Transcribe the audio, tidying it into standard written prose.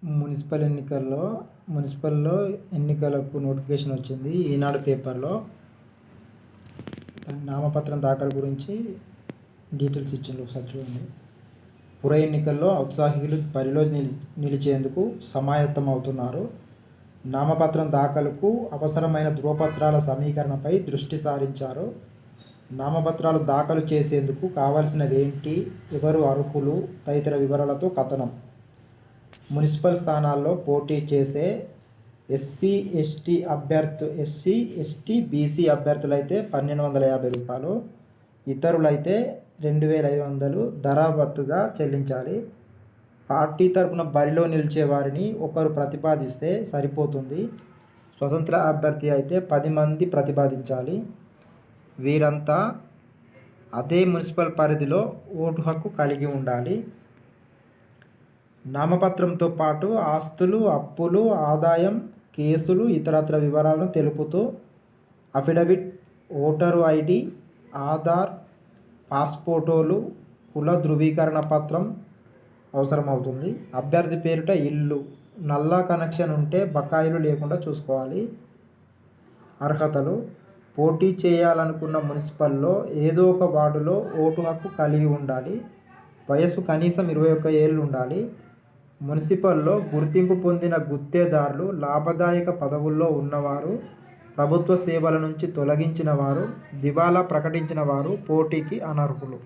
మున్సిపల్లో ఎన్నికలకు నోటిఫికేషన్ వచ్చింది. ఈనాడు పేపర్లో నామపత్రం దాఖలు గురించి డీటెయిల్స్ ఇచ్చిండ్రు. ఒకసారి చూడండి. పుర ఎన్నికల్లో ఔత్సాహికులు బరిలో నిలిచేందుకు సమాయత్తమవుతున్నారు. నామపత్రం దాఖలుకు అవసరమైన ధృవపత్రాల సమీకరణపై దృష్టి సారించారు. నామపత్రాలు దాఖలు చేసేందుకు కావాల్సినవేంటి, ఎవరు అర్హులు తదితర వివరాలతో కథనం. మున్సిపల్ స్థానాల్లో పోటీ చేసే ఎస్సీ, ఎస్టీ, బీసీ అభ్యర్థులైతే 1,250 రూపాయలు, ఇతరులైతే 2,500 ధరావత్తుగా చెల్లించాలి. పార్టీ తరపున బరిలో నిలిచే వారిని ఒకరు ప్రతిపాదిస్తే సరిపోతుంది. స్వతంత్ర అభ్యర్థి అయితే 10 మంది ప్రతిపాదించాలి. వీరంతా అదే మున్సిపల్ పరిధిలో ఓటు హక్కు కలిగి ఉండాలి. నామపత్రంతో పాటు ఆస్తులు, అప్పులు, ఆదాయం, కేసులు, ఇతరత్ర వివరాలను తెలుపుతూ అఫిడవిట్, ఓటరు ఐడి, ఆధార్, పాస్పోర్టోలు, కుల ధృవీకరణ పత్రం అవసరమవుతుంది. అభ్యర్థి పేరిట ఇల్లు, నల్లా కనెక్షన్ ఉంటే బకాయిలు లేకుండా చూసుకోవాలి. అర్హతలు: పోటీ చేయాలనుకున్న మున్సిపల్లో ఏదో ఒక వార్డులో ఓటు హక్కు కలిగి ఉండాలి. వయసు కనీసం 21 ఏళ్ళు ఉండాలి. మున్సిపల్లో గుర్తింపు పొందిన గుత్తేదారులు, లాభదాయక పదవుల్లో ఉన్నవారు, ప్రభుత్వ సేవల నుంచి తొలగించిన వారు, దివాలా ప్రకటించిన వారు పోటీకి అనర్హులు.